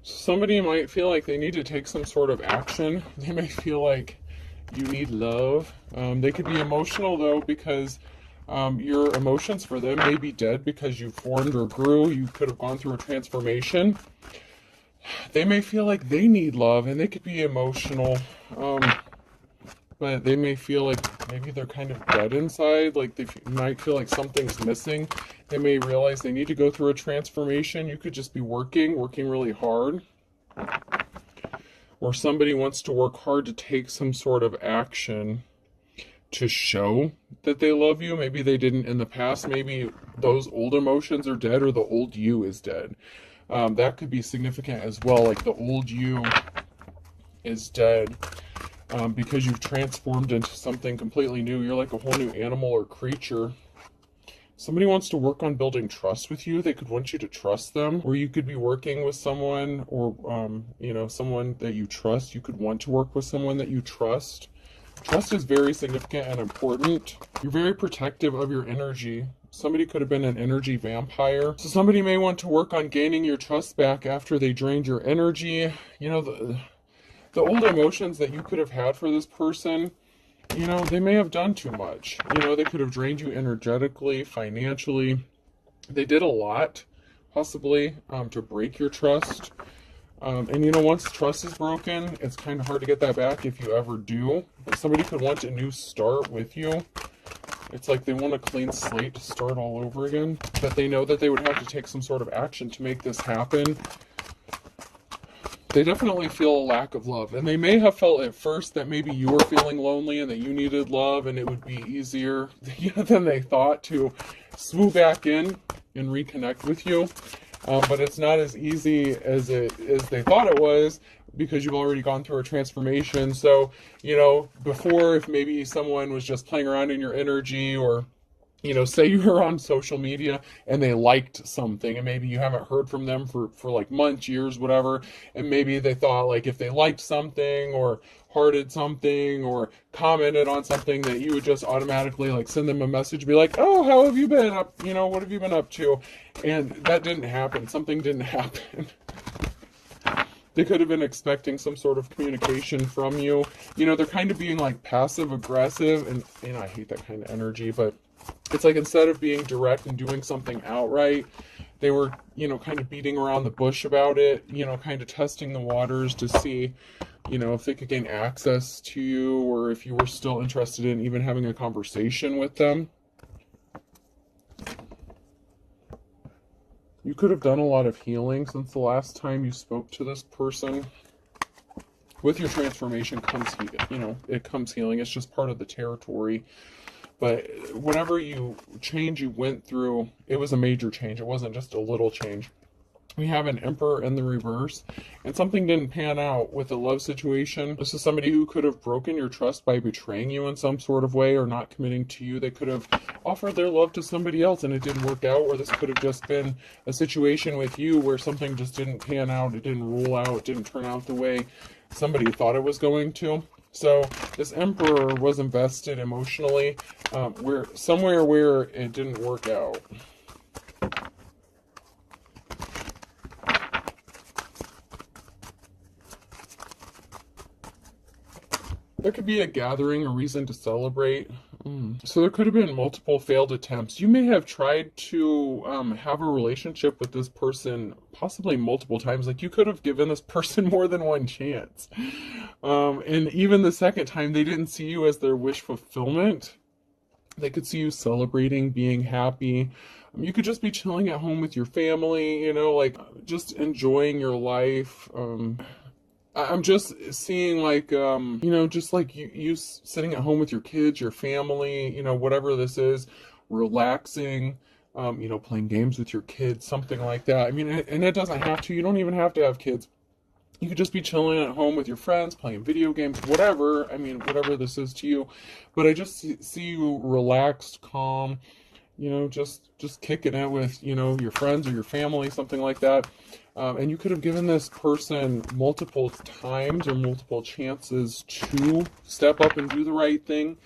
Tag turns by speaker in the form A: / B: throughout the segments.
A: Somebody might feel like they need to take some sort of action. They may feel like you need love. They could be emotional though, because your emotions for them may be dead because you formed or grew. You could have gone through a transformation. They may feel like they need love, and they could be emotional. But they may feel like maybe they're kind of dead inside, like they might feel like something's missing. They may realize they need to go through a transformation. You could just be working really hard. Or somebody wants to work hard to take some sort of action to show that they love you. Maybe they didn't in the past. Maybe those old emotions are dead, or the old you is dead. That could be significant as well, like the old you is dead. Because you've transformed into something completely new. You're like a whole new animal or creature. Somebody wants to work on building trust with you. They could want you to trust them, or you could be working with someone, or someone that you trust. You could want to work with someone that you trust. Trust is very significant and important. You're very protective of your energy. Somebody could have been an energy vampire. So somebody may want to work on gaining your trust back after they drained your energy. The old emotions that you could have had for this person, they may have done too much. They could have drained you energetically, financially. They did a lot, possibly, to break your trust. And once trust is broken, it's kind of hard to get that back if you ever do. But somebody could want a new start with you. It's like they want a clean slate to start all over again. But they know that they would have to take some sort of action to make this happen. They definitely feel a lack of love, and they may have felt at first that maybe you were feeling lonely and that you needed love, and it would be easier than they thought to swoop back in and reconnect with you. But it's not as easy as they thought it was, because you've already gone through a transformation. So, before, if maybe someone was just playing around in your energy, or say you were on social media and they liked something, and maybe you haven't heard from them for like months, years, whatever. And maybe they thought, like, if they liked something or hearted something or commented on something, that you would just automatically like send them a message, be like, oh, how have you been up? What have you been up to? And that didn't happen. Something didn't happen. They could have been expecting some sort of communication from you. They're kind of being like passive aggressive, and I hate that kind of energy, but it's like, instead of being direct and doing something outright, they were, kind of beating around the bush about it, kind of testing the waters to see, if they could gain access to you, or if you were still interested in even having a conversation with them. You could have done a lot of healing since the last time you spoke to this person. With your transformation comes, it comes healing. It's just part of the territory. But whatever change you went through, it was a major change. It wasn't just a little change. We have an Emperor in the reverse, and something didn't pan out with a love situation. This is somebody who could have broken your trust by betraying you in some sort of way, or not committing to you. They could have offered their love to somebody else and it didn't work out, or this could have just been a situation with you where something just didn't pan out. It didn't roll out. It didn't turn out the way somebody thought it was going to. So this Emperor was invested emotionally, somewhere where it didn't work out. There could be a gathering, a reason to celebrate. So there could have been multiple failed attempts. You may have tried to have a relationship with this person possibly multiple times. Like, you could have given this person more than one chance. And even the second time, they didn't see you as their wish fulfillment. They could see you celebrating, being happy. You could just be chilling at home with your family, just enjoying your life. I'm just seeing like, just like you sitting at home with your kids, your family, whatever this is, relaxing, playing games with your kids, something like that. I mean, and it doesn't have to, you don't even have to have kids. You could just be chilling at home with your friends, playing video games, whatever. I mean, whatever this is to you. But I just see you relaxed, calm, just kicking it with, your friends or your family, something like that. And you could have given this person multiple times or multiple chances to step up and do the right thing.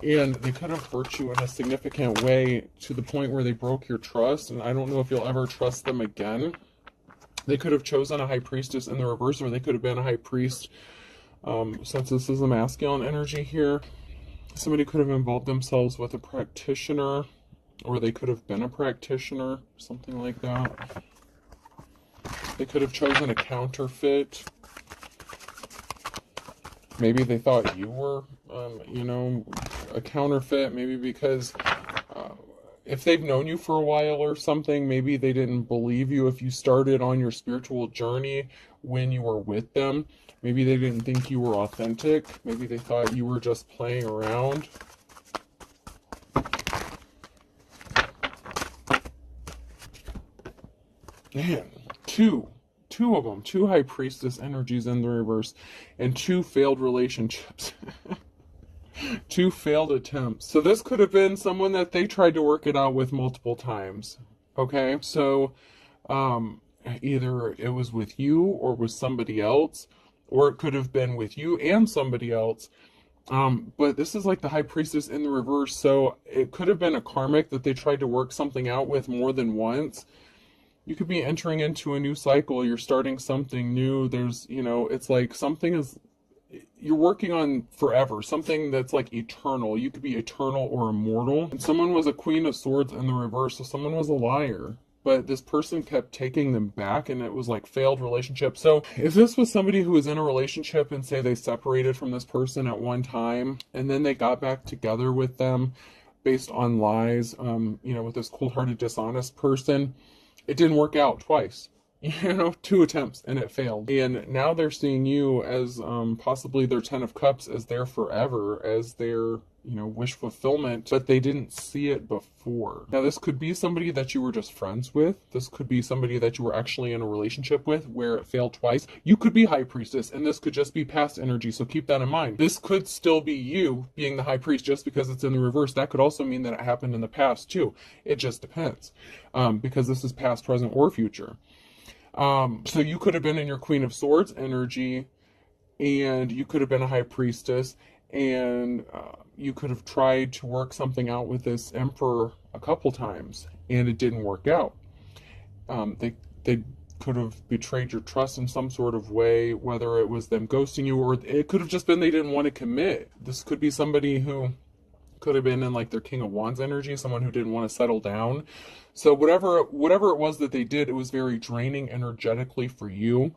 A: And they could have hurt you in a significant way to the point where they broke your trust. And I don't know if you'll ever trust them again. They could have chosen a high priestess in the reverse, or they could have been a high priest. Since this is a masculine energy here, somebody could have involved themselves with a practitioner, or they could have been a practitioner, something like that. They could have chosen a counterfeit. Maybe they thought you were, a counterfeit, maybe because if they've known you for a while or something, maybe they didn't believe you if you started on your spiritual journey when you were with them. Maybe they didn't think you were authentic. Maybe they thought you were just playing around. Man, two of them, two high priestess energies in the reverse, and two failed relationships. Two failed attempts. So this could have been someone that they tried to work it out with multiple times. Okay, so either it was with you or with somebody else, or it could have been with you and somebody else. But this is like the high priestess in the reverse, so it could have been a karmic that they tried to work something out with more than once. You could be entering into a new cycle. You're starting something new. There's, it's like something is, you're working on forever, something that's like eternal. You could be eternal or immortal. And someone was a Queen of Swords in the reverse, so someone was a liar. But this person kept taking them back, and it was like failed relationship. So if this was somebody who was in a relationship and say they separated from this person at one time, and then they got back together with them based on lies, with this cold-hearted, dishonest person, it didn't work out twice. 2 attempts and it failed. And now they're seeing you as possibly their 10 of Cups, as their forever, as their, wish fulfillment, but they didn't see it before. Now, this could be somebody that you were just friends with. This could be somebody that you were actually in a relationship with where it failed twice. You could be high priestess, and this could just be past energy, so keep that in mind. This could still be you being the high priest just because it's in the reverse. That could also mean that it happened in the past too. It just depends, because this is past, present, or future. So you could have been in your Queen of Swords energy, and you could have been a high priestess, and you could have tried to work something out with this emperor a couple times, and it didn't work out. They could have betrayed your trust in some sort of way, whether it was them ghosting you, or it could have just been they didn't want to commit. This could be somebody who could have been in like their King of Wands energy, someone who didn't want to settle down. So whatever it was that they did, it was very draining energetically for you.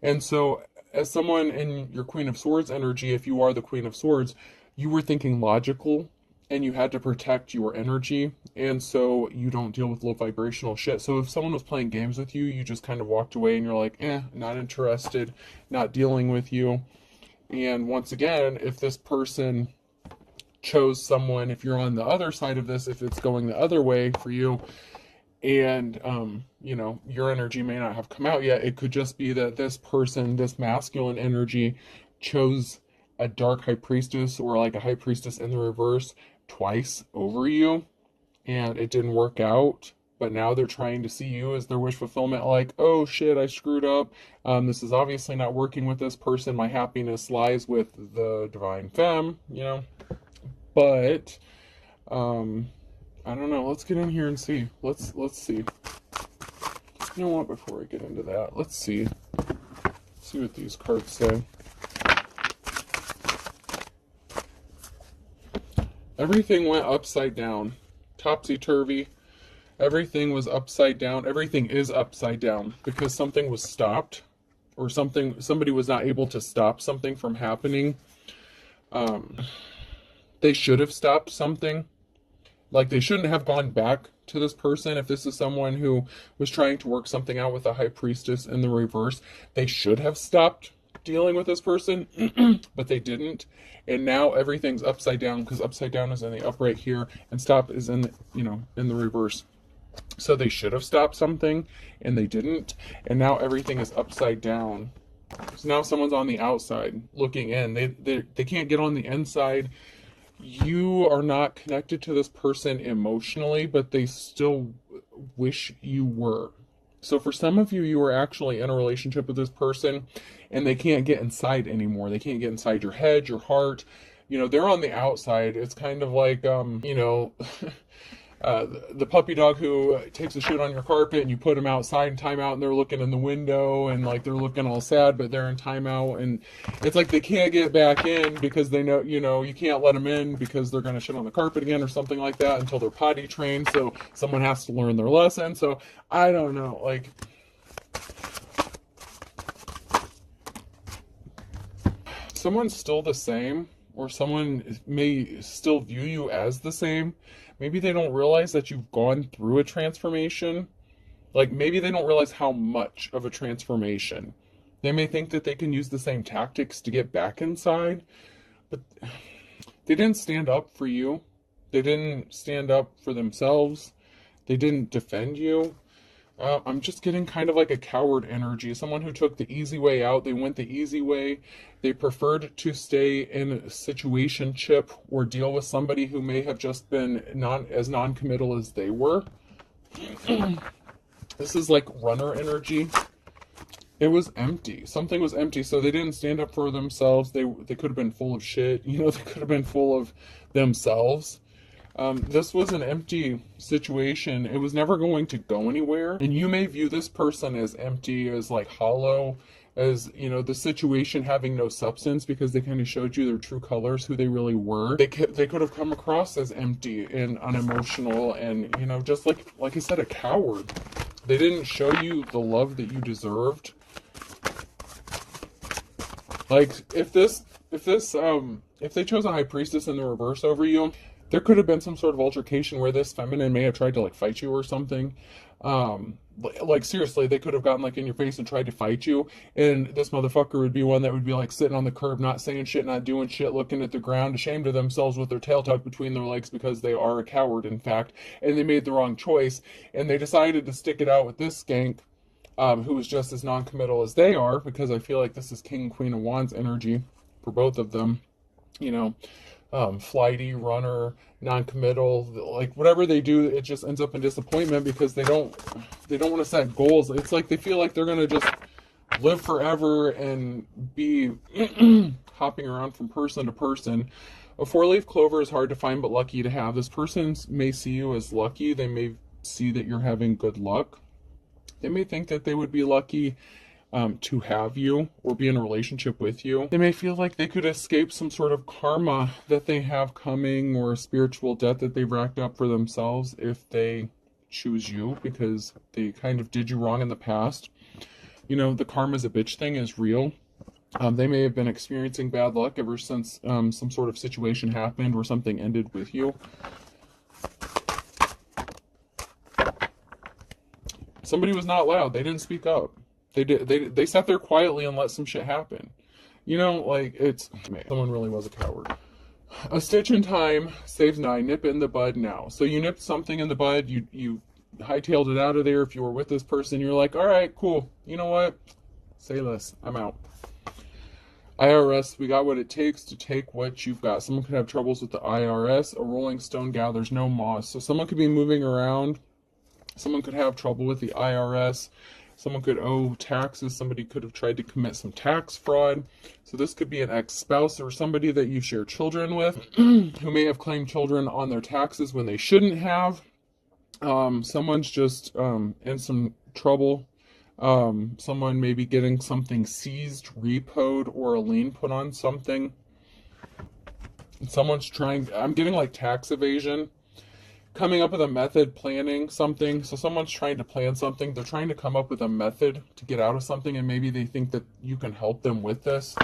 A: And so as someone in your Queen of Swords energy, if you are the Queen of Swords, you were thinking logical, and you had to protect your energy, and so you don't deal with low vibrational shit. So if someone was playing games with you, you just kind of walked away and you're like, not interested, not dealing with you. And once again, if this person chose someone, if you're on the other side of this, if it's going the other way for you, and your energy may not have come out yet, it could just be that this person, this masculine energy, chose a dark high priestess, or like a high priestess in the reverse, twice over you, and it didn't work out. But now they're trying to see you as their wish fulfillment, like, oh shit, I screwed up. This is obviously not working with this person. My happiness lies with the divine femme, But I don't know. Let's get in here and see. Let's see. You know what? Before I get into that, let's see what these cards say. Everything went upside down, topsy-turvy. Everything was upside down. Everything is upside down because something was stopped, or somebody was not able to stop something from happening. They should have stopped something. Like, they shouldn't have gone back to this person. If this is someone who was trying to work something out with a high priestess in the reverse, they should have stopped dealing with this person, but they didn't. And now everything's upside down, because upside down is in the upright here, and stop is in the reverse. So they should have stopped something, and they didn't. And now everything is upside down. So now someone's on the outside looking in. They can't get on the inside. You are not connected to this person emotionally, but they still wish you were. So for some of you, you were actually in a relationship with this person, and they can't get inside anymore. They can't get inside your head, your heart. They're on the outside. It's kind of like, the puppy dog who takes a shit on your carpet and you put them outside in timeout and they're looking in the window and like they're looking all sad, but they're in timeout, and it's like they can't get back in because they know, you can't let them in because they're going to shit on the carpet again or something like that until they're potty trained. So someone has to learn their lesson. So I don't know, like, someone's still the same, or someone may still view you as the same. Maybe they don't realize that you've gone through a transformation. Like, maybe they don't realize how much of a transformation. They may think that they can use the same tactics to get back inside, but they didn't stand up for you. They didn't stand up for themselves. They didn't defend you. I'm just getting kind of like a coward energy. Someone who took the easy way out. They went the easy way. They preferred to stay in a situationship or deal with somebody who may have just been as non-committal as they were. This is like runner energy. It was empty. Something was empty, so they didn't stand up for themselves. They could have been full of shit. They could have been full of themselves. This was an empty situation. It was never going to go anywhere. And you may view this person as empty, as like hollow, as, the situation having no substance because they kind of showed you their true colors, who they really were. They could have come across as empty and unemotional and, just like I said, a coward. They didn't show you the love that you deserved. Like, if they chose a high priestess in the reverse over you, there could have been some sort of altercation where this feminine may have tried to like fight you or something. Like seriously, they could have gotten like in your face and tried to fight you, and this motherfucker would be one that would be like sitting on the curb, not saying shit, not doing shit, looking at the ground, ashamed of themselves with their tail tucked between their legs because they are a coward, in fact, and they made the wrong choice, and they decided to stick it out with this skank, who is just as non-committal as they are, because I feel like this is King and Queen of Wands energy for both of them. Flighty, runner, non-committal, like whatever they do, it just ends up in disappointment because they don't want to set goals. It's like they feel like they're going to just live forever and be hopping around from person to person. A 4-leaf clover is hard to find but lucky to have. This person may see you as lucky. They may see that you're having good luck. They may think that they would be lucky to have you or be in a relationship with you. They may feel like they could escape some sort of karma that they have coming, or a spiritual debt that they've racked up for themselves if they choose you because they kind of did you wrong in the past. The karma's a bitch thing is real. They may have been experiencing bad luck ever since some sort of situation happened or something ended with you. Somebody was not loud. They didn't speak up. They sat there quietly and let some shit happen. Someone really was a coward. A stitch in time saves 9. Nip in the bud now. So you nipped something in the bud. You hightailed it out of there. If you were with this person, you're like, all right, cool. You know what? Say less. I'm out. IRS, we got what it takes to take what you've got. Someone could have troubles with the IRS. A rolling stone gathers no moss. So someone could be moving around. Someone could have trouble with the IRS. Someone could owe taxes. Somebody could have tried to commit some tax fraud. So this could be an ex-spouse or somebody that you share children with who may have claimed children on their taxes when they shouldn't have. Someone's just in some trouble. Someone may be getting something seized, repoed, or a lien put on something. Someone's I'm getting like tax evasion. Coming up with a method, planning something. So someone's trying to plan something. They're trying to come up with a method to get out of something, and maybe they think that you can help them with this.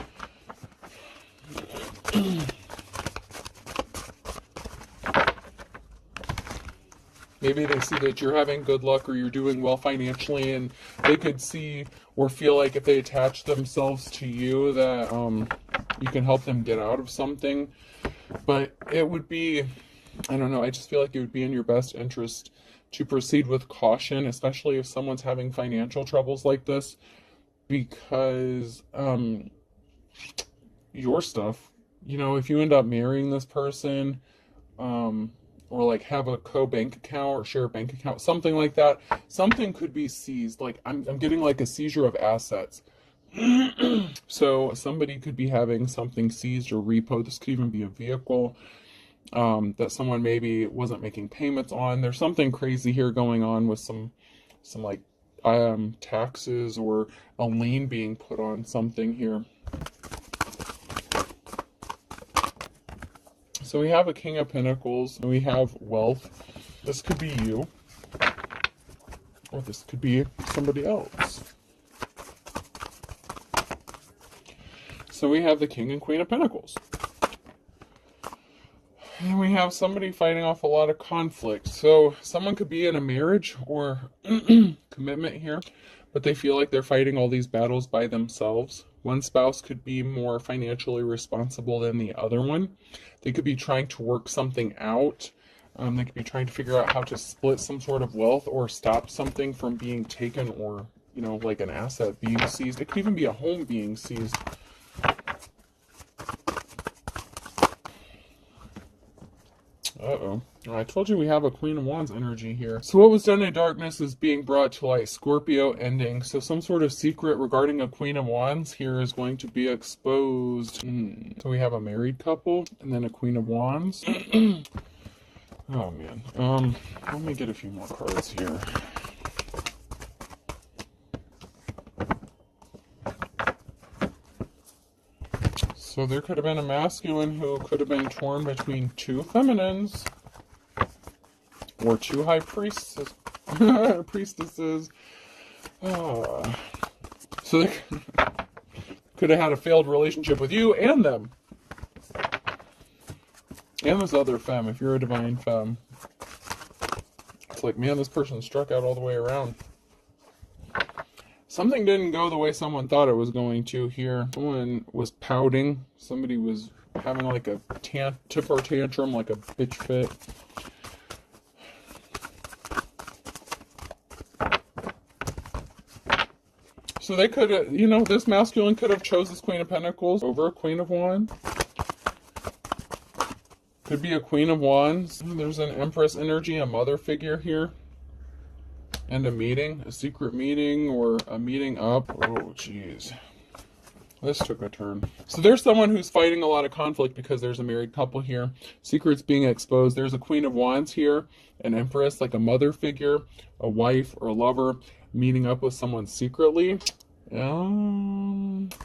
A: Maybe they see that you're having good luck or you're doing well financially, and they could see or feel like if they attach themselves to you that you can help them get out of something. But it would be, I don't know, I just feel like it would be in your best interest to proceed with caution, especially if someone's having financial troubles like this, because your stuff, if you end up marrying this person, or like have a co-bank account or share a bank account, something like that, something could be seized. Like I'm getting like a seizure of assets. So somebody could be having something seized or repo. This could even be a vehicle. that someone maybe wasn't making payments on. There's something crazy here going on with some like taxes or a lien being put on something here. So we have a King of Pentacles, and we have wealth. This could be you, or this could be somebody else. So we have the King and Queen of Pentacles. And we have somebody fighting off a lot of conflict. So someone could be in a marriage or commitment here, but they feel like they're fighting all these battles by themselves. One spouse could be more financially responsible than the other one. They could be trying to work something out. They could be trying to figure out how to split some sort of wealth or stop something from being taken, or, you know, like an asset being seized. It could even be a home being seized. Uh-oh. I told you we have a Queen of Wands energy here. So what was done in darkness is being brought to light. Scorpio ending. So some sort of secret regarding a Queen of Wands here is going to be exposed. So we have a married couple and then a Queen of Wands. Oh, man. Let me get a few more cards here. So there could have been a masculine who could have been torn between two feminines or two high priestesses. So they could have had a failed relationship with you and them. And this other femme, if you're a divine femme. It's like, man, this person struck out all the way around. Something didn't go the way someone thought it was going to here. Someone was pouting. Somebody was having like a temper tantrum, like a bitch fit. So they could have, you know, this masculine could have chose this Queen of Pentacles over a Queen of Wands. Could be a Queen of Wands. There's an Empress energy, a mother figure here. And a meeting, a secret meeting, or a meeting up. Oh, jeez. This took a turn. So there's someone who's fighting a lot of conflict because there's a married couple here. Secrets being exposed. There's a Queen of Wands here, an Empress, like a mother figure, a wife or a lover, meeting up with someone secretly. And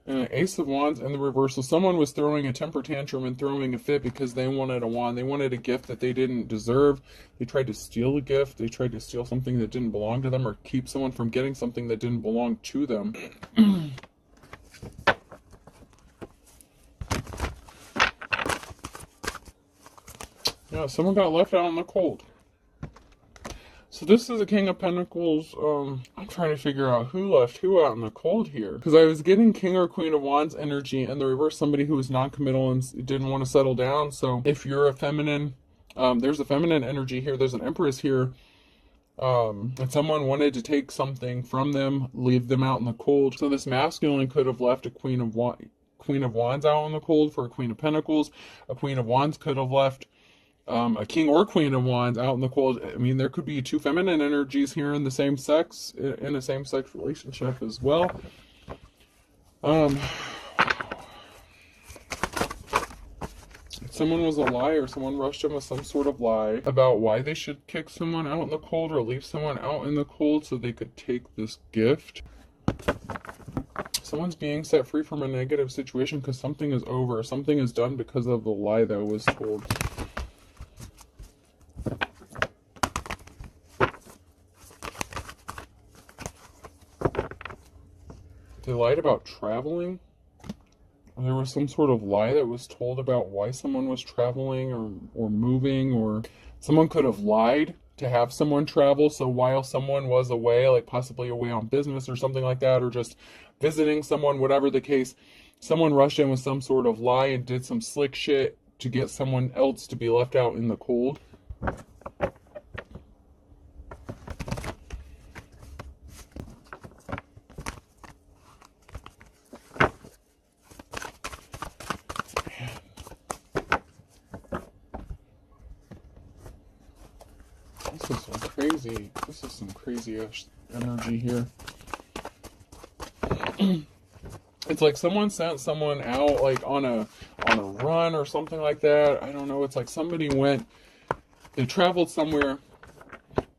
A: an Ace of Wands in the reversal. Someone was throwing a temper tantrum and throwing a fit because they wanted a wand. They wanted a gift that they didn't deserve. They tried to steal a gift. They tried to steal something that didn't belong to them, or keep someone from getting something that didn't belong to them. Yeah, someone got left out in the cold. So this is a King of Pentacles. I'm trying to figure out who left who out in the cold here. Because I was getting King or Queen of Wands energy, and the reverse, somebody who was non-committal and didn't want to settle down. So if you're a feminine, there's a feminine energy here. There's an Empress here. And someone wanted to take something from them, leave them out in the cold. So this masculine could have left a Queen of Wands out in the cold for a Queen of Pentacles. A Queen of Wands could have left a King or Queen of Wands out in the cold. I mean, there could be two feminine energies here in the same sex, in a same-sex relationship as well. Someone was a liar. Someone rushed in with some sort of lie about why they should kick someone out in the cold or leave someone out in the cold so they could take this gift. Someone's being set free from a negative situation because something is over. Something is done because of the lie that was told. They lied about traveling. There was some sort of lie that was told about why someone was traveling or moving, or someone could have lied to have someone travel. So while someone was away, like possibly away on business or something like that, or just visiting someone, whatever the case, someone rushed in with some sort of lie and did some slick shit to get someone else to be left out in the cold. This is some crazy-ish energy here. It's like someone sent someone out like on on a run or something like that. I don't know. It's like somebody they traveled somewhere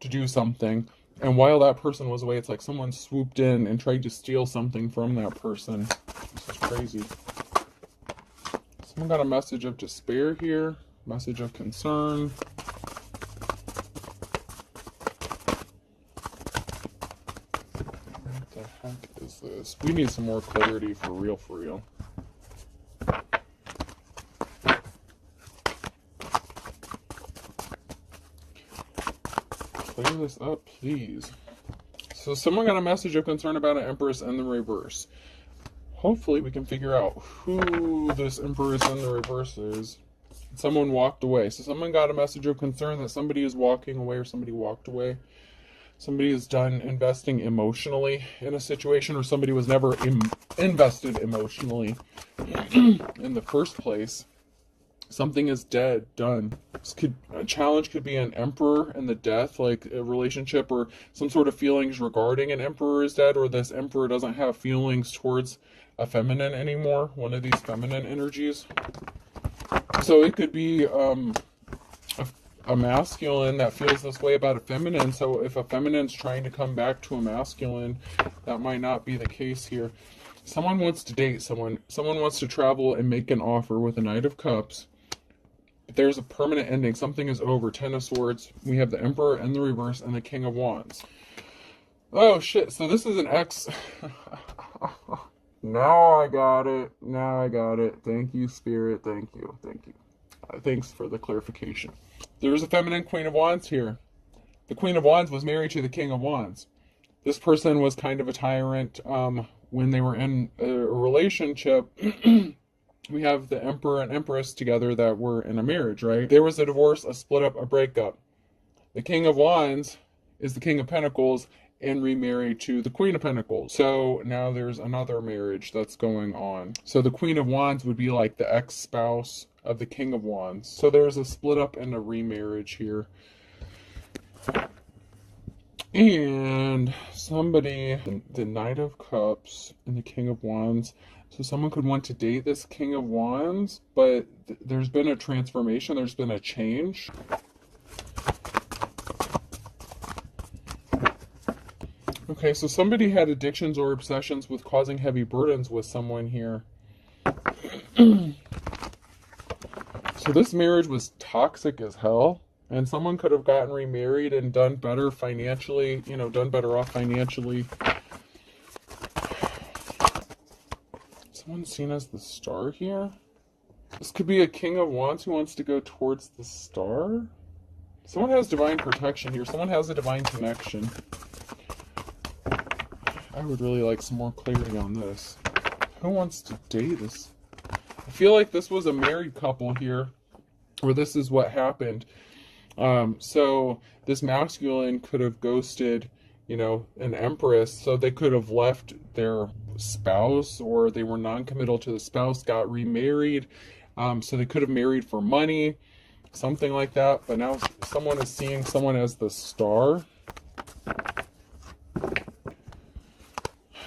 A: to do something, and while that person was away, it's like someone swooped in and tried to steal something from that person. This is crazy. Someone got a message of despair here, message of concern. What the heck is this? We need some more clarity for real, for real. Clear this up, please. So someone got a message of concern about an Empress in the reverse. Hopefully we can figure out who this Empress in the reverse is. Someone walked away. So someone got a message of concern that somebody is walking away, or somebody walked away. Somebody is done investing emotionally in a situation, or somebody was never invested emotionally in the first place. Something is dead, done. A challenge could be an emperor and the death, like a relationship or some sort of feelings regarding an emperor is dead, or this emperor doesn't have feelings towards a feminine anymore, one of these feminine energies. So it could be a masculine that feels this way about a feminine. So if a feminine's trying to come back to a masculine, that might not be the case here. Someone wants to date someone. Someone wants to travel and make an offer with a Knight of Cups. There's a permanent ending. Something is over. Ten of Swords. We have the Emperor and the reverse and the King of Wands. Oh, shit. So this is an ex. Now I got it. Now I got it. Thank you, Spirit. Thank you. Thank you. Thanks for the clarification. There's a feminine Queen of Wands here. The Queen of Wands was married to the King of Wands. This person was kind of a tyrant when they were in a relationship. We have the Emperor and Empress together that were in a marriage, right? There was a divorce, a split up, a breakup. The King of Wands is the King of Pentacles and remarried to the Queen of Pentacles. So now there's another marriage that's going on. So the Queen of Wands would be like the ex-spouse of the King of Wands. So there's a split up and a remarriage here. And somebody, the Knight of Cups and the King of Wands. So someone could want to date this King of Wands, but there's been a transformation, there's been a change. Okay, so somebody had addictions or obsessions with causing heavy burdens with someone here. So this marriage was toxic as hell, and someone could have gotten remarried and done better financially, done better off financially. Someone's seen as the Star here. This could be a King of Wands who wants to go towards the Star. Someone has divine protection here. Someone has a divine connection. I would really like some more clarity on this. Who wants to date this? I feel like this was a married couple here, or this is what happened. So this masculine could have ghosted, an Empress, so they could have left their spouse, or they were non-committal to the spouse, got remarried, so they could have married for money, something like that. But now someone is seeing someone as the Star.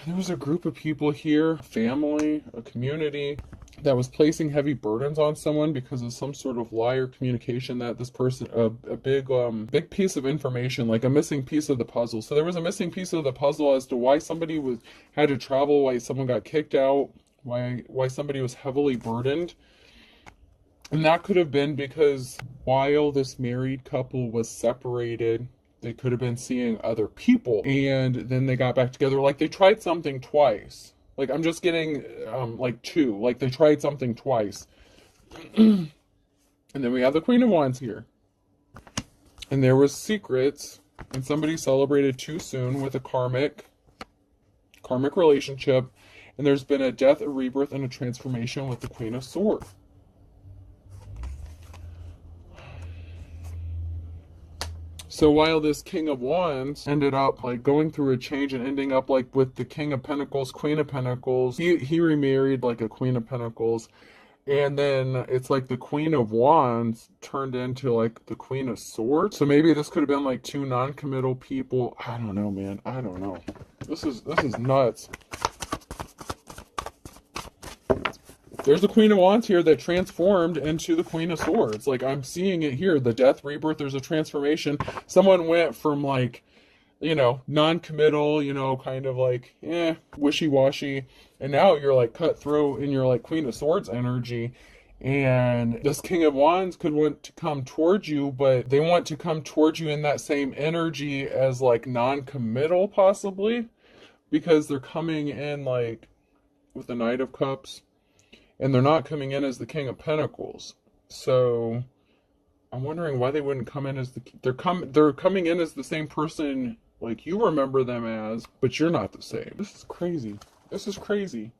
A: There was a group of people here, a family, a community, that was placing heavy burdens on someone because of some sort of lie or communication that this person, a big piece of information, like a missing piece of the puzzle. So there was a missing piece of the puzzle as to why somebody had to travel, why someone got kicked out, why somebody was heavily burdened. And that could have been because while this married couple was separated, they could have been seeing other people, and then they got back together. Like they tried something twice. Like I'm just getting like two. Like they tried something twice. And then we have the Queen of Wands here. And there was secrets, and somebody celebrated too soon with a karmic relationship. And there's been a death, a rebirth, and a transformation with the Queen of Swords. So while this King of Wands ended up like going through a change and ending up like with the King of Pentacles, Queen of Pentacles, he remarried like a Queen of Pentacles. And then it's like the Queen of Wands turned into like the Queen of Swords. So maybe this could have been like two non-committal people. I don't know, man. I don't know. This is nuts. There's the Queen of Wands here that transformed into the Queen of Swords. Like, I'm seeing it here. The death, rebirth, there's a transformation. Someone went from, like, non-committal, kind of like, wishy-washy. And now you're, like, cutthroat in your, like, Queen of Swords energy. And this King of Wands could want to come towards you, but they want to come towards you in that same energy as, like, non-committal, possibly. Because they're coming in, like, with the Knight of Cups. And they're not coming in as the King of Pentacles. So I'm wondering why they wouldn't come in as they're coming in as the same person like you remember them as, but you're not the same. This is crazy. This is crazy.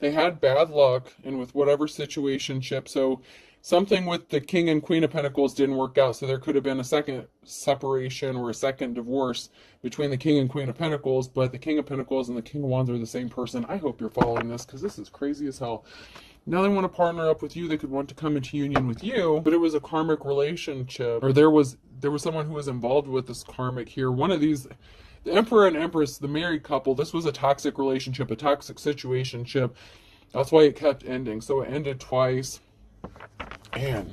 A: They had bad luck and with whatever situationship. So something with the King and Queen of Pentacles didn't work out. So there could have been a second separation or a second divorce between the King and Queen of Pentacles. But the King of Pentacles and the King of Wands are the same person. I hope you're following this because this is crazy as hell. Now they want to partner up with you. They could want to come into union with you. But it was a karmic relationship. Or there was someone who was involved with this karmic here. One of these... The Emperor and Empress, the married couple, this was a toxic relationship, a toxic situationship. That's why it kept ending. So it ended twice. Man.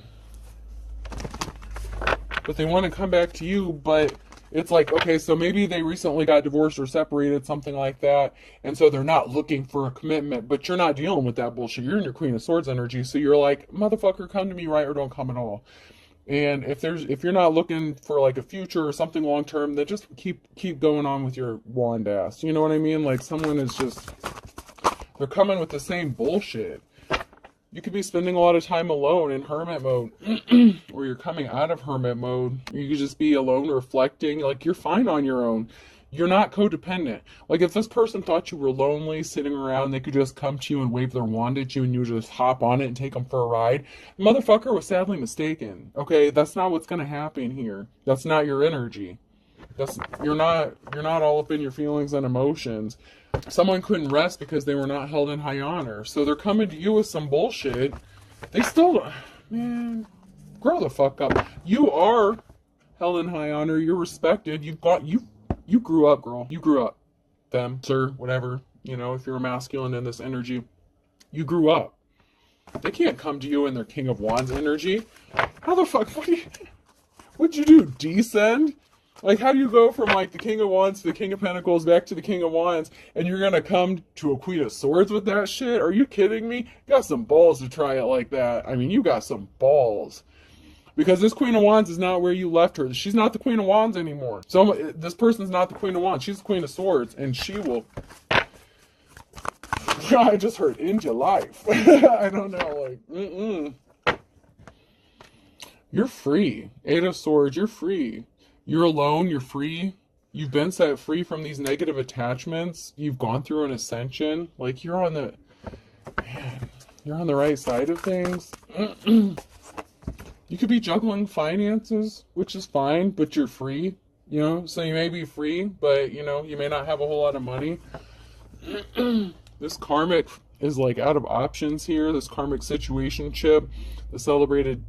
A: But they want to come back to you, but it's like, okay, so maybe they recently got divorced or separated, something like that, and so they're not looking for a commitment, but you're not dealing with that bullshit. You're in your Queen of Swords energy, so you're like, motherfucker, come to me, right, or don't come at all. And if you're not looking for like a future or something long term, then just keep going on with your wand ass. You know what I mean? Like someone is just, they're coming with the same bullshit. You could be spending a lot of time alone in hermit mode, or you're coming out of hermit mode. You could just be alone reflecting, like you're fine on your own. You're not codependent. Like if this person thought you were lonely, sitting around, they could just come to you and wave their wand at you and you just hop on it and take them for a ride. The motherfucker was sadly mistaken. Okay, that's not what's gonna happen here. That's not your energy. You're not all up in your feelings and emotions. Someone couldn't rest because they were not held in high honor. So they're coming to you with some bullshit. They still, man, grow the fuck up. You are held in high honor. You're respected. You grew up, girl. You grew up. Them, sir, whatever. If you're a masculine in this energy, you grew up. They can't come to you in their King of Wands energy. How the fuck? What'd you do? Descend? Like, how do you go from, like, the King of Wands to the King of Pentacles back to the King of Wands, and you're gonna come to a Queen of Swords with that shit? Are you kidding me? You got some balls to try it like that. I mean, you got some balls. Because this Queen of Wands is not where you left her. She's not the Queen of Wands anymore. So, this person's not the Queen of Wands. She's the Queen of Swords, and she will... I just heard, end your life. I don't know, like, You're free. Eight of Swords, you're free. You're alone, you're free. You've been set free from these negative attachments. You've gone through an ascension. Like, you're on the right side of things. You could be juggling finances, which is fine, but you're free. So you may be free, but, you may not have a whole lot of money. This karmic is, like, out of options here. This karmic situationship, the celebrated...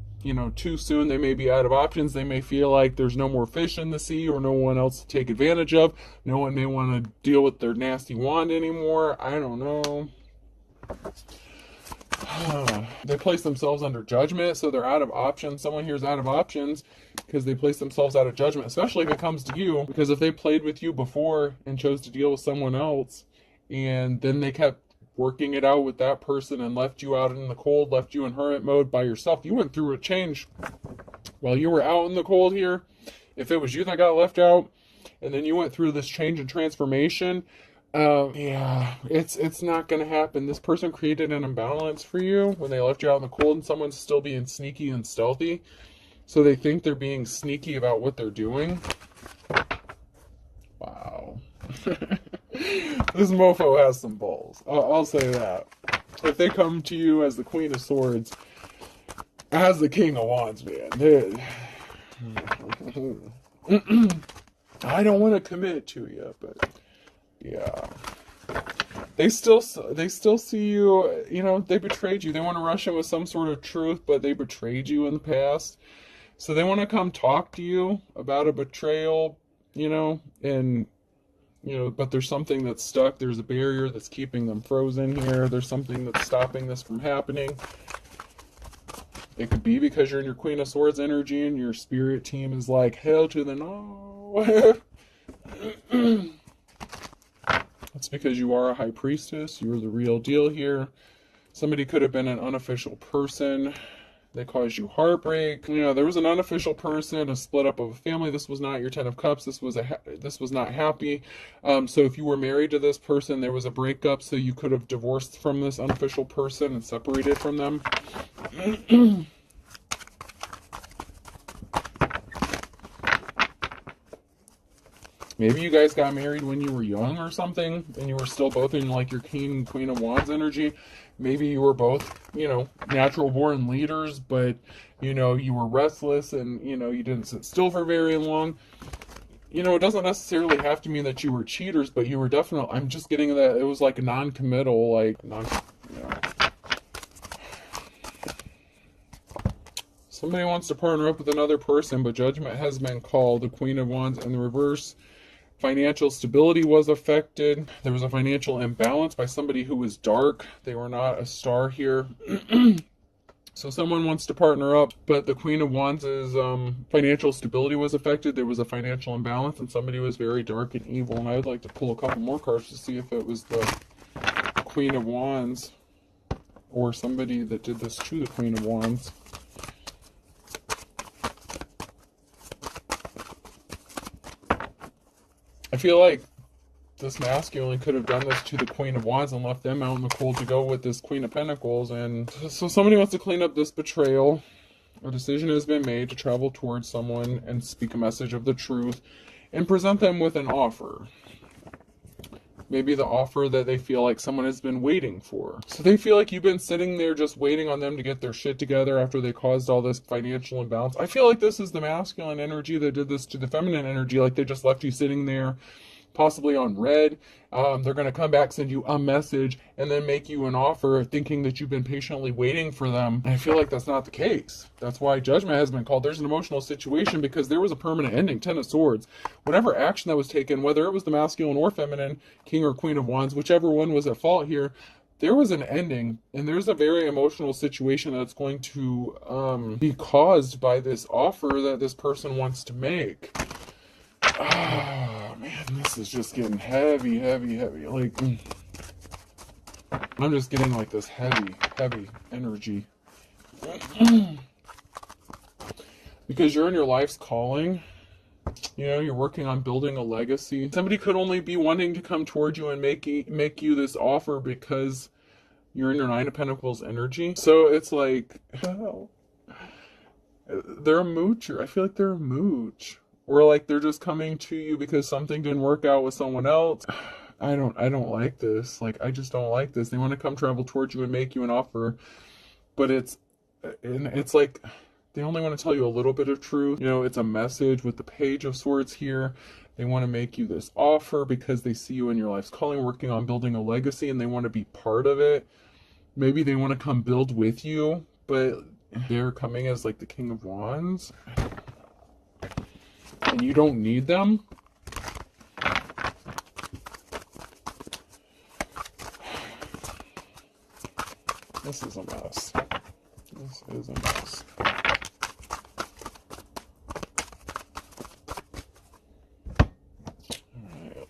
A: too soon, they may be out of options. They may feel like there's no more fish in the sea or no one else to take advantage of. No one may want to deal with their nasty wand anymore. I don't know. They place themselves under judgment, so they're out of options. Someone here is out of options because they place themselves out of judgment, especially if it comes to you. Because if they played with you before and chose to deal with someone else, and then they kept working it out with that person and left you out in the cold, left you in hermit mode by yourself. You went through a change while you were out in the cold here. If it was you that got left out, and then you went through this change and transformation, it's not going to happen. This person created an imbalance for you when they left you out in the cold, and someone's still being sneaky and stealthy. So they think they're being sneaky about what they're doing. Wow. This mofo has some balls. I'll say that. If they come to you as the Queen of Swords, as the King of Wands, man, I don't want to commit to you, but yeah, they still see you. They betrayed you. They want to rush in with some sort of truth, but they betrayed you in the past, so they want to come talk to you about a betrayal, and You know, but there's something that's stuck. There's a barrier that's keeping them frozen here. There's something that's stopping this from happening. It could be because you're in your Queen of Swords energy and your spirit team is like, hell to the no. That's because you are a high priestess. You're the real deal here. Somebody could have been an unofficial person. They caused you heartbreak. You know, there was an unofficial person, a split up of a family. This was not your Ten of Cups. This was not happy. So if you were married to this person, there was a breakup. So you could have divorced from this unofficial person and separated from them. Maybe you guys got married when you were young or something, and you were still both in like your King and Queen of Wands energy. Maybe you were both, you know, natural born leaders, but, you know, you were restless and, you know, you didn't sit still for very long. You know, it doesn't necessarily have to mean that you were cheaters, but you were definitely, I'm just getting that it was like non-committal, like, you know. Somebody wants to partner up with another person, but judgment has been called. The Queen of Wands in the reverse. Financial stability was affected. There was a financial imbalance by somebody who was dark. They were not a star here. So someone wants to partner up, but the Queen of Wands' financial stability was affected. There was a financial imbalance, and somebody was very dark and evil. And I would like to pull a couple more cards to see if it was the Queen of Wands or somebody that did this to the Queen of Wands. I feel like this masculine could have done this to the Queen of Wands and left them out in the cold to go with this Queen of Pentacles. And so somebody wants to clean up this betrayal. A decision has been made to travel towards someone and speak a message of the truth and present them with an offer. Maybe the offer that they feel like someone has been waiting for. So they feel like you've been sitting there just waiting on them to get their shit together after they caused all this financial imbalance. I feel like this is the masculine energy that did this to the feminine energy. Like they just left you sitting there, possibly on red. They're going to come back, send you a message, and then make you an offer thinking that you've been patiently waiting for them. And I feel like that's not the case. That's why judgment has been called. There's an emotional situation because there was a permanent ending. Ten of Swords. Whatever action that was taken, whether it was the masculine or feminine, King or Queen of Wands, whichever one was at fault here, there was an ending, and there's a very emotional situation that's going to be caused by this offer that this person wants to make. Oh, man, this is just getting heavy. Like, I'm just getting like this heavy energy. Because you're in your life's calling. You know, you're working on building a legacy. Somebody could only be wanting to come towards you and make you this offer because you're in your Nine of Pentacles energy. So it's like, oh, they're a moocher. I feel like they're a mooch. Or like they're just coming to you because something didn't work out with someone else. I don't like this. Like, I just don't like this. They want to come travel towards you and make you an offer. But it's like they only want to tell you a little bit of truth. You know, it's a message with the Page of Swords here. They want to make you this offer because they see you in your life's calling, working on building a legacy, and they want to be part of it. Maybe they want to come build with you, but they're coming as like the King of Wands. And you don't need them. This is a mess. This is a mess. Alright.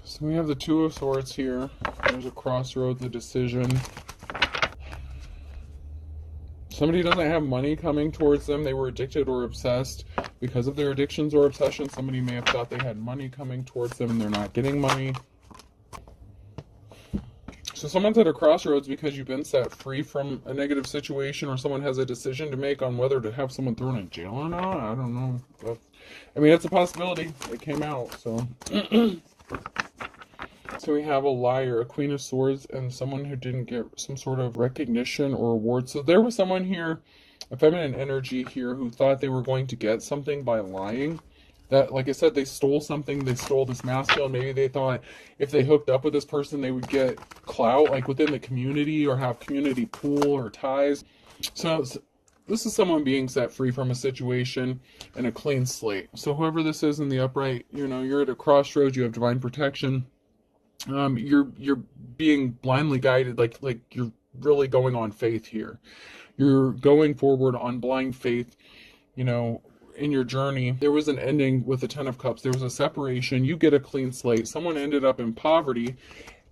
A: So we have the Two of Swords here. There's a crossroads, a decision. Somebody doesn't have money coming towards them. They were addicted or obsessed. Because of their addictions or obsessions, somebody may have thought they had money coming towards them and they're not getting money. So someone's at a crossroads because you've been set free from a negative situation, or someone has a decision to make on whether to have someone thrown in jail or not. I don't know. But, I mean, it's a possibility. It came out, so... So we have a liar, a Queen of Swords, and someone who didn't get some sort of recognition or award. So there was someone here, a feminine energy here, who thought they were going to get something by lying. That, like I said, they stole something. They stole this masculine. Maybe they thought if they hooked up with this person, they would get clout, like within the community, or have community pool or ties. So This is someone being set free from a situation and a clean slate. So whoever this is in the upright, you're at a crossroads, you have divine protection. You're being blindly guided, like you're really going on faith here. You're going forward on blind faith, in your journey. There was an ending with the Ten of Cups. There was a separation. You get a clean slate. Someone ended up in poverty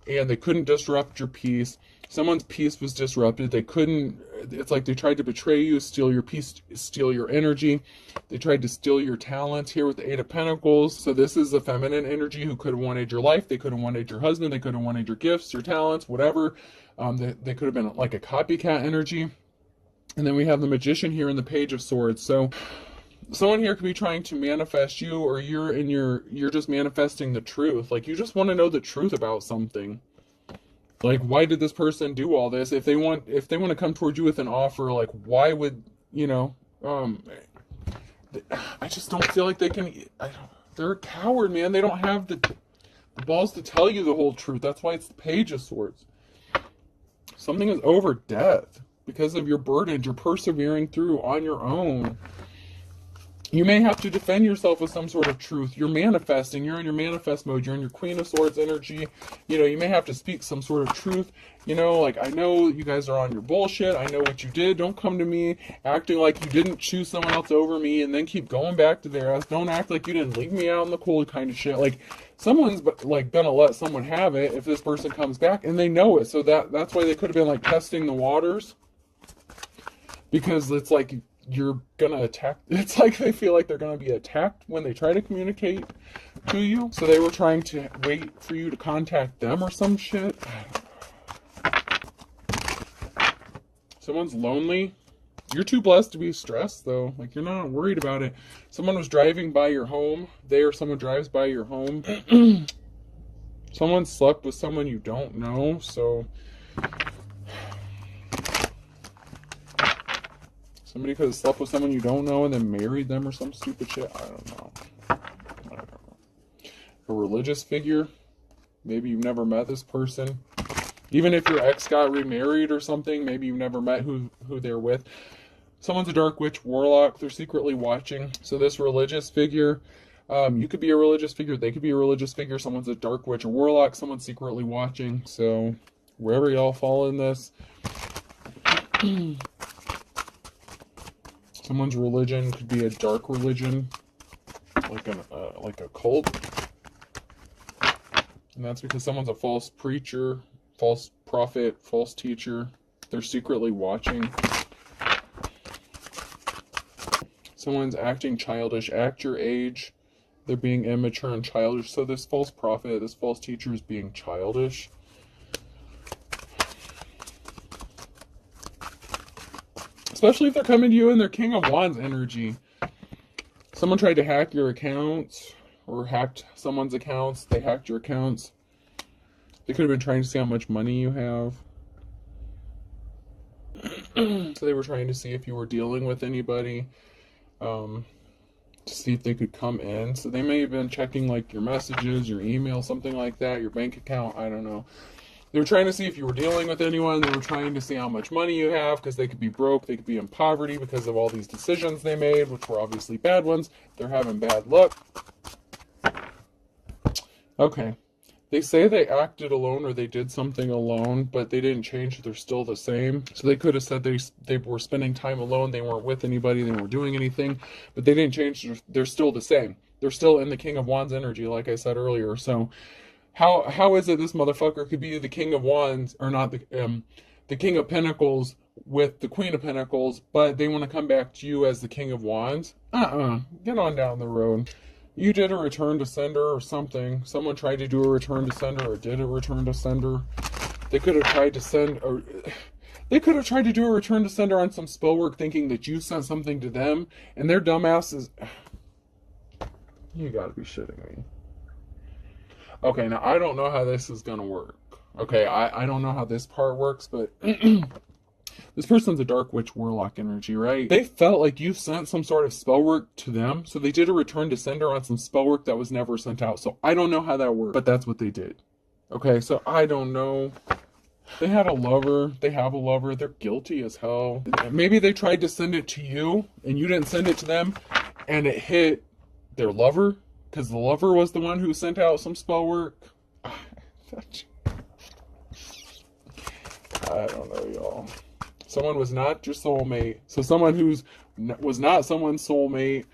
A: and they couldn't disrupt your peace. Someone's peace was disrupted. It's like they tried to betray you, steal your peace, steal your energy. They tried to steal your talents here with the Eight of Pentacles. So this is the feminine energy who could have wanted your life. They could have wanted your husband. They could have wanted your gifts, your talents, whatever. They could have been like a copycat energy. And then we have the Magician here in the Page of Swords. So someone here could be trying to manifest you, or you're just manifesting the truth. Like, you just want to know the truth about something. Like, why did this person do all this? If they want to come towards you with an offer, like, why would, I just don't feel like they can. They're a coward, man. They don't have the balls to tell you the whole truth. That's why it's the Page of Swords. Something is over death because of your burden. You're persevering through on your own. You may have to defend yourself with some sort of truth. You're manifesting. You're in your manifest mode. You're in your Queen of Swords energy. You may have to speak some sort of truth. Like, I know you guys are on your bullshit. I know what you did. Don't come to me acting like you didn't choose someone else over me and then keep going back to their ass. Don't act like you didn't leave me out in the cold kind of shit. Like, someone's like gonna let someone have it if this person comes back, and they know it. So that's why they could have been like testing the waters, because it's like you're gonna attack. It's like they feel like they're gonna be attacked when they try to communicate to you. So they were trying to wait for you to contact them or some shit. Someone's lonely. You're too blessed to be stressed, though. Like, you're not worried about it. Someone was driving by your home. Someone drives by your home. Someone slept with someone you don't know, so somebody could have slept with someone you don't know and then married them or some stupid shit. I don't know. A religious figure. Maybe you've never met this person. Even if your ex got remarried or something, maybe you've never met who they're with. Someone's a dark witch, warlock. They're secretly watching. So this religious figure, you could be a religious figure. They could be a religious figure. Someone's a dark witch or warlock. Someone's secretly watching. So wherever y'all fall in this, someone's religion could be a dark religion, like a cult. And that's because someone's a false preacher, false prophet, false teacher. They're secretly watching. Someone's acting childish. Act your age. They're being immature and childish. So this false prophet, this false teacher is being childish. Especially if they're coming to you in their King of Wands energy. Someone tried to hack your accounts or hacked someone's accounts. They hacked your accounts. They could have been trying to see how much money you have. So they were trying to see if you were dealing with anybody. To see if they could come in. So they may have been checking like your messages, your email, something like that, your bank account, I don't know. They were trying to see if you were dealing with anyone. They were trying to see how much money you have, because they could be broke, they could be in poverty because of all these decisions they made, which were obviously bad ones. They're having bad luck. Okay. They say they acted alone or they did something alone, but they didn't change. They're still the same. So they could have said they were spending time alone. They weren't with anybody. They weren't doing anything, but they didn't change. They're still the same. They're still in the King of Wands energy, like I said earlier. So how is it this motherfucker could be the King of Wands, or not the King of Pentacles with the Queen of Pentacles, but they want to come back to you as the King of Wands? Get on down the road. You did a return to sender or something. Someone tried to do a return to sender or did a return to sender. They could have tried to send, or they could have tried to do a return to sender on some spell work thinking that you sent something to them, and their dumbasses. You gotta be shitting me. Okay, now I don't know how this is gonna work. Okay, I don't know how this part works, but this person's a dark witch warlock energy, right? They felt like you sent some sort of spell work to them, so they did a return to sender on some spell work that was never sent out. So I don't know how that worked, but that's what they did. Okay, so I don't know They had a lover. They have a lover. They're guilty as hell. Maybe they tried to send it to you and you didn't send it to them, and it hit their lover because the lover was the one who sent out some spell work. I don't know, y'all. Someone was not your soulmate. So someone who's was not someone's soulmate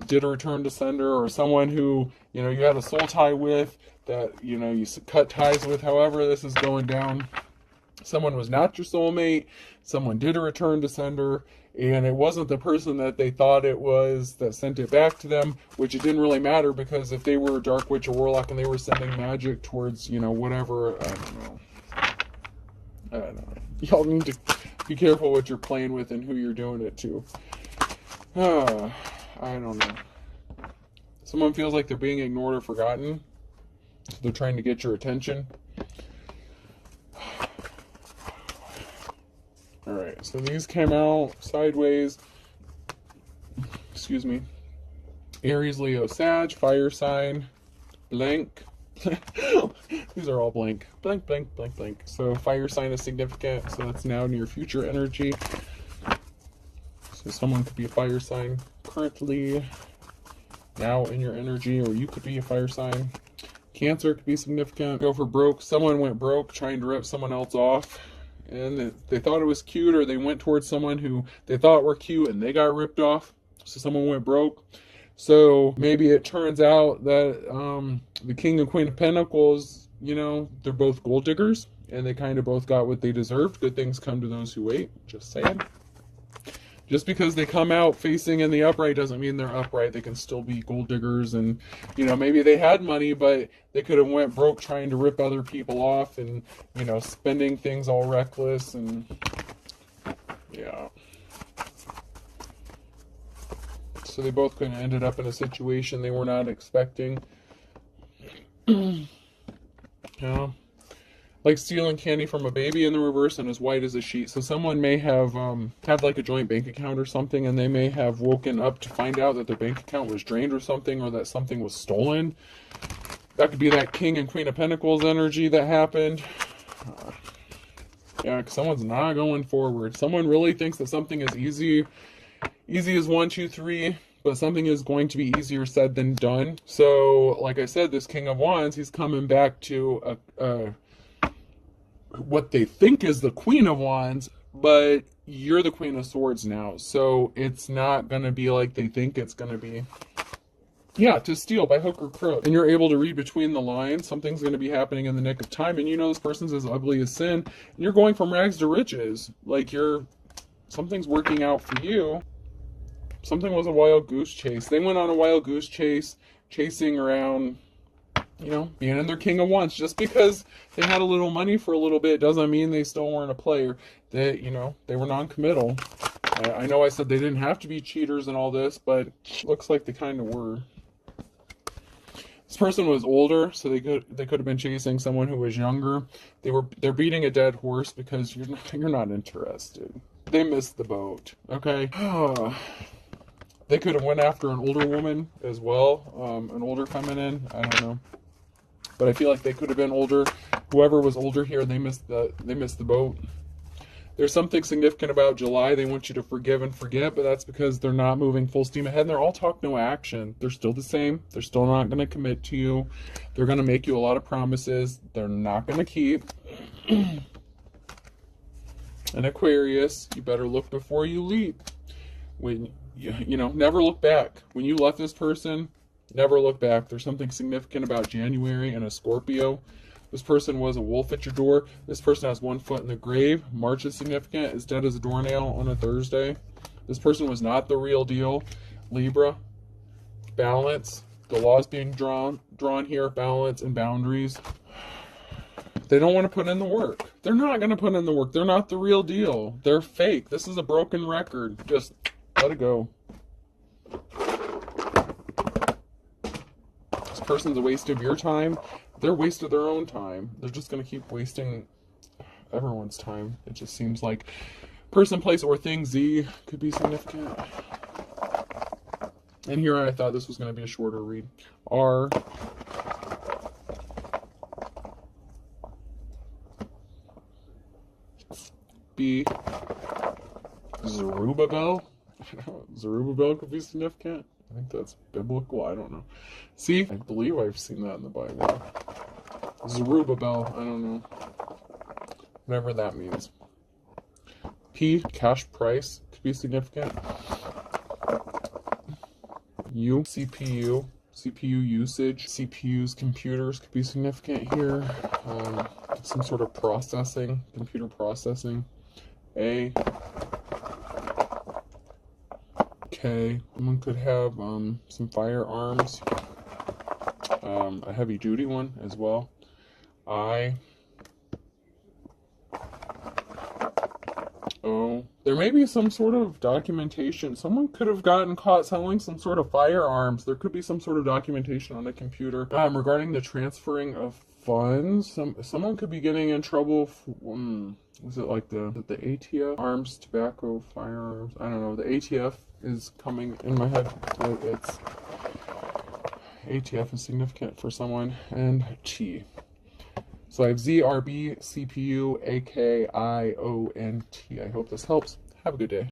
A: did a return to sender, or someone who, you know, you had a soul tie with, that, you know, you cut ties with, however this is going down. Someone was not your soulmate. Someone did a return to sender, and it wasn't the person that they thought it was that sent it back to them, which it didn't really matter, because if they were a dark witch or warlock and they were sending magic towards, you know, whatever, I don't know. Y'all need to be careful what you're playing with and who you're doing it to. I don't know. Someone feels like they're being ignored or forgotten, so they're trying to get your attention. Alright, so these came out sideways. Excuse me. Aries, Leo, Sag, fire sign, blank. These are all blank. Blank, blank, blank, blank. So fire sign is significant, so that's now near future energy. So someone could be a fire sign currently now in your energy, or you could be a fire sign. Cancer could be significant. Go for broke. Someone went broke trying to rip someone else off, and they thought it was cute, or they went towards someone who they thought were cute and they got ripped off. So someone went broke. So maybe it turns out that the King and Queen of Pentacles, you know, they're both gold diggers, and they kind of both got what they deserved. Good things come to those who wait. Just saying. Just because they come out facing in the upright doesn't mean they're upright. They can still be gold diggers, and, you know, maybe they had money, but they could have went broke trying to rip other people off and, you know, spending things all reckless, and yeah. So they both could have ended up in a situation they were not expecting. Yeah. Like stealing candy from a baby in the reverse and as white as a sheet. So someone may have had like a joint bank account or something, and they may have woken up to find out that their bank account was drained or something, or that something was stolen. That could be that King and Queen of Pentacles energy that happened. Yeah, because someone's not going forward. Someone really thinks that something is easy as 1, 2, 3, but something is going to be easier said than done. So, like I said, this King of Wands, he's coming back to what they think is the Queen of Wands, but you're the Queen of Swords now, so it's not going to be like they think it's going to be. Yeah, to steal by hook or crook. And you're able to read between the lines. Something's going to be happening in the nick of time, and you know this person's as ugly as sin, and you're going from rags to riches. Like something's working out for you. Something was a wild goose chase. They went on a wild goose chase, chasing around, you know, being in their King of Wands. Just because they had a little money for a little bit doesn't mean they still weren't a player. They, you know, they were non-committal. I know I said they didn't have to be cheaters and all this, but looks like they kind of were. This person was older, so they could have been chasing someone who was younger. They're beating a dead horse because you're not interested. They missed the boat. Okay. They could have went after an older woman as well, an older feminine. I don't know, but I feel like they could have been older. Whoever was older here, they missed the boat. There's something significant about July. They want you to forgive and forget, but that's because they're not moving full steam ahead. And they're all talk, no action. They're still the same. They're still not going to commit to you. They're going to make you a lot of promises they're not going to keep. And Aquarius, you better look before you leap. When you know, never look back. When you left this person, never look back. There's something significant about January and a Scorpio. This person was a wolf at your door. This person has 1 foot in the grave. March is significant. Is dead as a doornail on a Thursday. This person was not the real deal. Libra. Balance. The laws being drawn here. Balance and boundaries. They don't want to put in the work. They're not going to put in the work. They're not the real deal. They're fake. This is a broken record. Just let it go. This person's a waste of your time. They're wasting their own time. They're just going to keep wasting everyone's time. It just seems like person, place, or thing, Z, could be significant. And here I thought this was going to be a shorter read. R. B, Zerubbabel. I don't know, Zerubbabel could be significant. I think that's biblical. I don't know. C, I believe I've seen that in the Bible. Zerubbabel. I don't know. Whatever that means. P, cash price could be significant. U, CPU. CPU usage. CPUs, computers could be significant here. Some sort of processing, computer processing. A, K, someone could have some firearms, a heavy duty one as well. I, O, there may be some sort of documentation. Someone could have gotten caught selling some sort of firearms. There could be some sort of documentation on a computer regarding the transferring of funds. Someone could be getting in trouble. Was it like the ATF? Arms, tobacco, firearms. I don't know. The ATF is coming in my head. It's ATF is significant for someone. And T. So I have Z, R, B, CPU, A, K, I, O, N, T. I hope this helps. Have a good day.